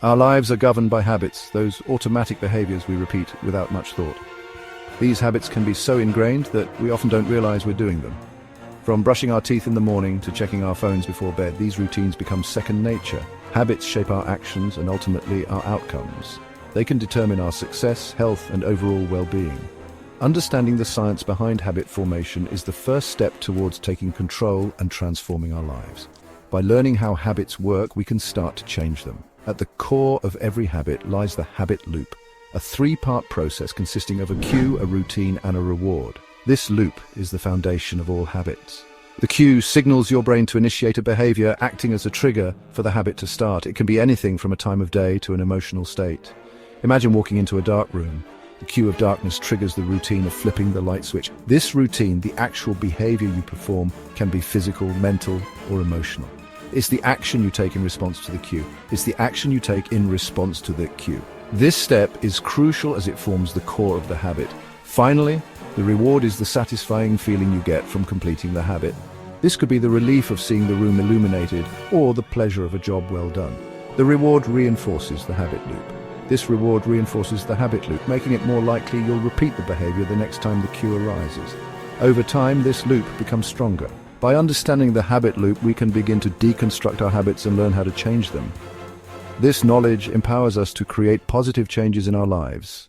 Our lives are governed by habits, those automatic behaviors we repeat without much thought. These habits can be so ingrained that we often don't realize we're doing them. From brushing our teeth in the morning to checking our phones before bed, these routines become second nature. Habits shape our actions and ultimately our outcomes. They can determine our success, health, and overall well-being. Understanding the science behind habit formation is the first step towards taking control and transforming our lives. By learning how habits work, we can start to change them. At the core of every habit lies the habit loop, a three-part process consisting of a cue, a routine, and a reward. This loop is the foundation of all habits. The cue signals your brain to initiate a behavior, acting as a trigger for the habit to start. It can be anything from a time of day to an emotional state. Imagine walking into a dark room. The cue of darkness triggers the routine of flipping the light switch. This routine, the actual behavior you perform, can be physical, mental, or emotional. It's the action you take in response to the cue. It's the action you take in response to the cue. This step is crucial as it forms the core of the habit. Finally, the reward is the satisfying feeling you get from completing the habit. This could be the relief of seeing the room illuminated or the pleasure of a job well done. The reward reinforces the habit loop. This reward reinforces the habit loop, making it more likely you'll repeat the behavior the next time the cue arises. Over time, this loop becomes stronger. By understanding the habit loop, we can begin to deconstruct our habits and learn how to change them. This knowledge empowers us to create positive changes in our lives.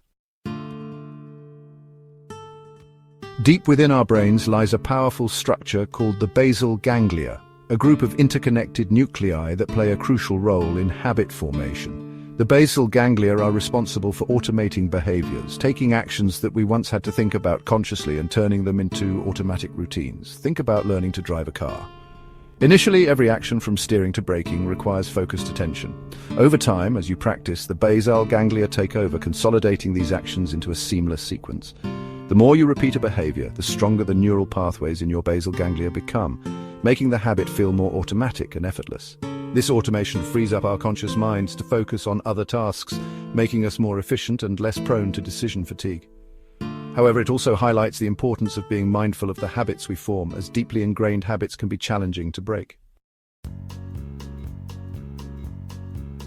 Deep within our brains lies a powerful structure called the basal ganglia, a group of interconnected nuclei that play a crucial role in habit formation. The basal ganglia are responsible for automating behaviors, taking actions that we once had to think about consciously and turning them into automatic routines. Think about learning to drive a car. Initially, every action from steering to braking requires focused attention. Over time, as you practice, the basal ganglia take over, consolidating these actions into a seamless sequence. The more you repeat a behavior, the stronger the neural pathways in your basal ganglia become, making the habit feel more automatic and effortless. This automation frees up our conscious minds to focus on other tasks, making us more efficient and less prone to decision fatigue. However, it also highlights the importance of being mindful of the habits we form, as deeply ingrained habits can be challenging to break.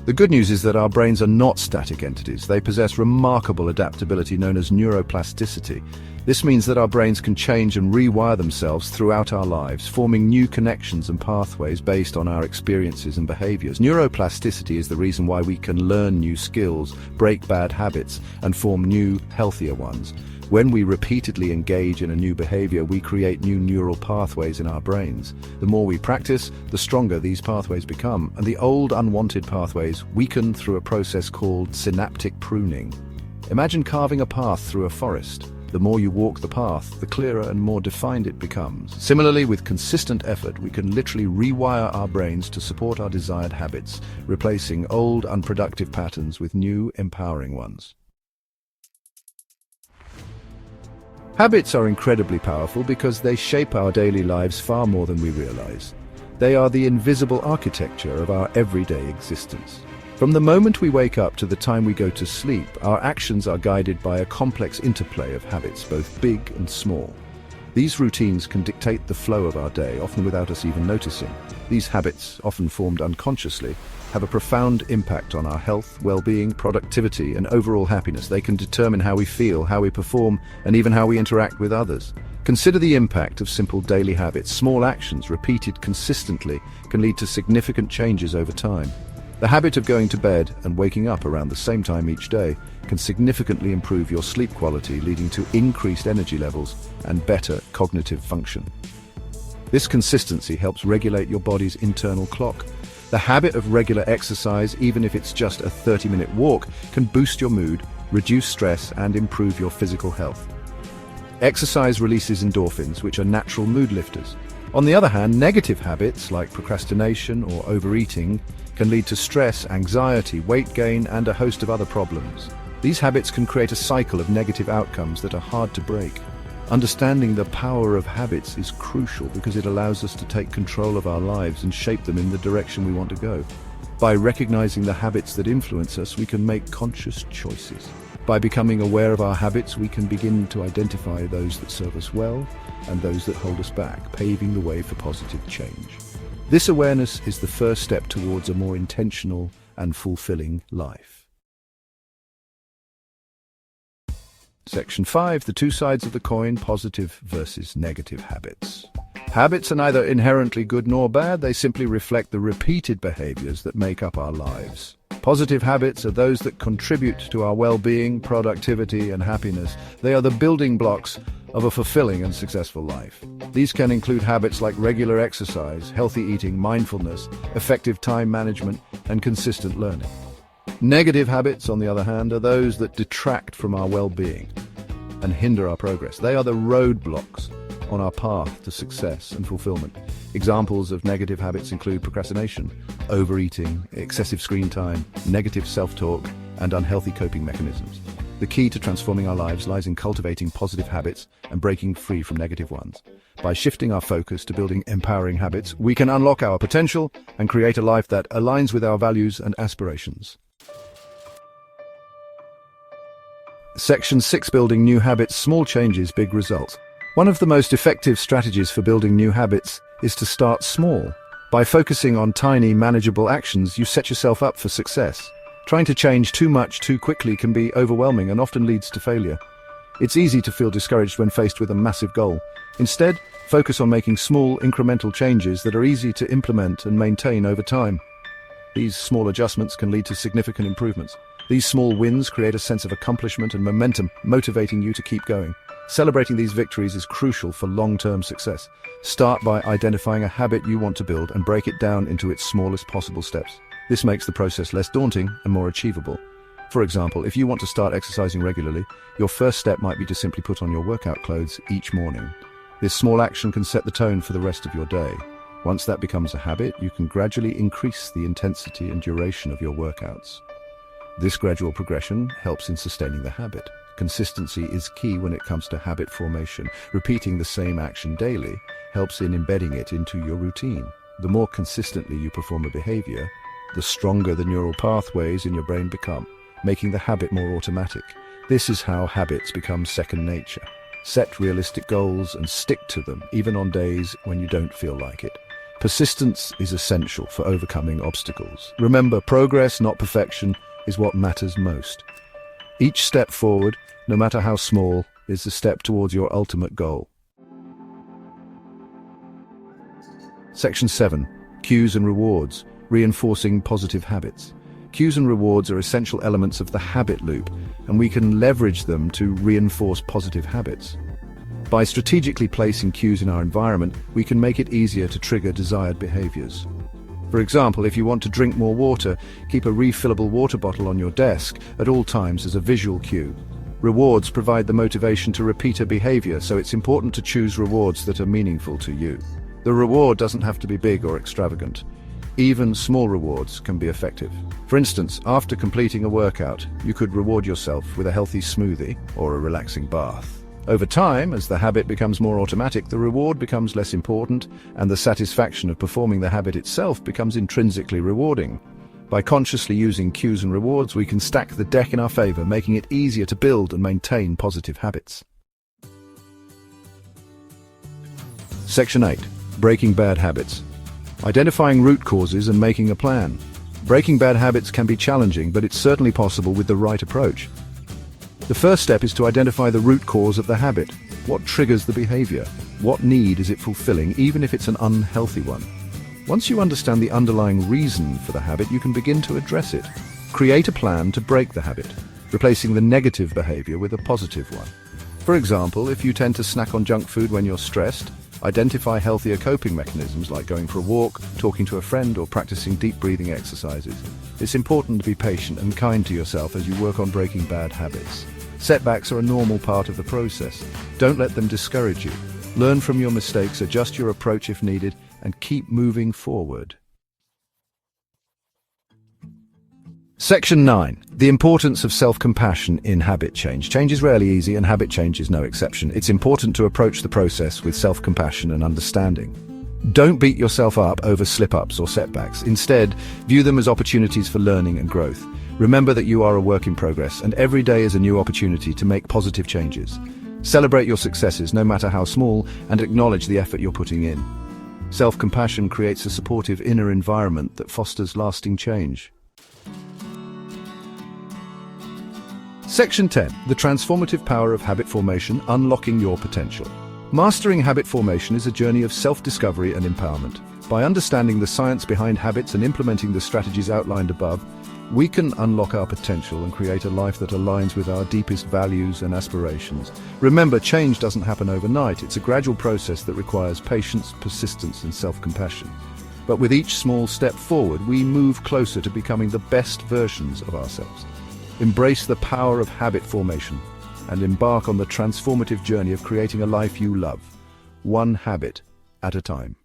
The good news is that our brains are not static entities. They possess remarkable adaptability known as neuroplasticity. This means that our brains can change and rewire themselves throughout our lives, forming new connections and pathways based on our experiences and behaviors. Neuroplasticity is the reason why we can learn new skills, break bad habits, and form new, healthier ones. When we repeatedly engage in a new behavior, we create new neural pathways in our brains. The more we practice, the stronger these pathways become, and the old unwanted pathways weaken through a process called synaptic pruning. Imagine carving a path through a forest. The more you walk the path, the clearer and more defined it becomes. Similarly, with consistent effort, we can literally rewire our brains to support our desired habits, replacing old unproductive patterns with new, empowering ones. Habits are incredibly powerful because they shape our daily lives far more than we realize. They are the invisible architecture of our everyday existence. From the moment we wake up to the time we go to sleep, our actions are guided by a complex interplay of habits, both big and small. These routines can dictate the flow of our day, often without us even noticing. These habits, often formed unconsciously, have a profound impact on our health, well-being, productivity, and overall happiness. They can determine how we feel, how we perform, and even how we interact with others. Consider the impact of simple daily habits. Small actions, repeated consistently, can lead to significant changes over time. The habit of going to bed and waking up around the same time each day can significantly improve your sleep quality, leading to increased energy levels and better cognitive function. This consistency helps regulate your body's internal clock. The habit of regular exercise, even if it's just a 30-minute walk, can boost your mood, reduce stress, and improve your physical health. Exercise releases endorphins, which are natural mood lifters. On the other hand, negative habits like procrastination or overeating can lead to stress, anxiety, weight gain, and a host of other problems. These habits can create a cycle of negative outcomes that are hard to break. Understanding the power of habits is crucial because it allows us to take control of our lives and shape them in the direction we want to go. By recognizing the habits that influence us, we can make conscious choices. By becoming aware of our habits, we can begin to identify those that serve us well and those that hold us back, paving the way for positive change. This awareness is the first step towards a more intentional and fulfilling life. Section 5. The two sides of the coin: positive versus negative habits. Habits are neither inherently good nor bad, they simply reflect the repeated behaviors that make up our lives. Positive habits are those that contribute to our well-being, productivity, and happiness. They are the building blocks of a fulfilling and successful life. These can include habits like regular exercise, healthy eating, mindfulness, effective time management, and consistent learning. Negative habits, on the other hand, are those that detract from our well-being and hinder our progress. They are the roadblocks on our path to success and fulfillment. Examples of negative habits include procrastination, overeating, excessive screen time, negative self-talk, and unhealthy coping mechanisms. The key to transforming our lives lies in cultivating positive habits and breaking free from negative ones. By shifting our focus to building empowering habits, we can unlock our potential and create a life that aligns with our values and aspirations. Section 6. Building new habits. Small changes, big results. One of the most effective strategies for building new habits is to start small. By focusing on tiny, manageable actions, you set yourself up for success. Trying to change too much too quickly can be overwhelming and often leads to failure. It's easy to feel discouraged when faced with a massive goal. Instead, focus on making small, incremental changes that are easy to implement and maintain over time. These small adjustments can lead to significant improvements. These small wins create a sense of accomplishment and momentum, motivating you to keep going. Celebrating these victories is crucial for long-term success. Start by identifying a habit you want to build and break it down into its smallest possible steps. This makes the process less daunting and more achievable. For example, if you want to start exercising regularly, your first step might be to simply put on your workout clothes each morning. This small action can set the tone for the rest of your day. Once that becomes a habit, you can gradually increase the intensity and duration of your workouts. This gradual progression helps in sustaining the habit. Consistency is key when it comes to habit formation. Repeating the same action daily helps in embedding it into your routine. The more consistently you perform a behavior, the stronger the neural pathways in your brain become, making the habit more automatic. This is how habits become second nature. Set realistic goals and stick to them, even on days when you don't feel like it. Persistence is essential for overcoming obstacles. Remember, progress, not perfection, is what matters most. Each step forward, no matter how small, is a step towards your ultimate goal. Section 7. Cues and rewards. Reinforcing positive habits. Cues and rewards are essential elements of the habit loop, and we can leverage them to reinforce positive habits. By strategically placing cues in our environment, we can make it easier to trigger desired behaviors. For example, if you want to drink more water, keep a refillable water bottle on your desk at all times as a visual cue. Rewards provide the motivation to repeat a behavior, so it's important to choose rewards that are meaningful to you. The reward doesn't have to be big or extravagant. Even small rewards can be effective. For instance, after completing a workout, you could reward yourself with a healthy smoothie or a relaxing bath. Over time, as the habit becomes more automatic, the reward becomes less important, and the satisfaction of performing the habit itself becomes intrinsically rewarding. By consciously using cues and rewards, we can stack the deck in our favor, making it easier to build and maintain positive habits. Section 8. Breaking bad habits. Identifying root causes and making a plan. Breaking bad habits can be challenging, but it's certainly possible with the right approach. The first step is to identify the root cause of the habit. What triggers the behavior? What need is it fulfilling, even if it's an unhealthy one? Once you understand the underlying reason for the habit, you can begin to address it. Create a plan to break the habit, replacing the negative behavior with a positive one. For example, if you tend to snack on junk food when you're stressed, identify healthier coping mechanisms like going for a walk, talking to a friend, or practicing deep breathing exercises. It's important to be patient and kind to yourself as you work on breaking bad habits. Setbacks are a normal part of the process. Don't let them discourage you. Learn from your mistakes, adjust your approach if needed, and keep moving forward. Section 9. The importance of self-compassion in habit change. Change is rarely easy, and habit change is no exception. It's important to approach the process with self-compassion and understanding. Don't beat yourself up over slip-ups or setbacks. Instead, view them as opportunities for learning and growth. Remember that you are a work in progress, and every day is a new opportunity to make positive changes. Celebrate your successes, no matter how small, and acknowledge the effort you're putting in. Self-compassion creates a supportive inner environment that fosters lasting change. Section 10. The transformative power of habit formation, unlocking your potential. Mastering habit formation is a journey of self-discovery and empowerment. By understanding the science behind habits and implementing the strategies outlined above, we can unlock our potential and create a life that aligns with our deepest values and aspirations. Remember, change doesn't happen overnight. It's a gradual process that requires patience, persistence, and self-compassion. But with each small step forward, we move closer to becoming the best versions of ourselves. Embrace the power of habit formation and embark on the transformative journey of creating a life you love, one habit at a time.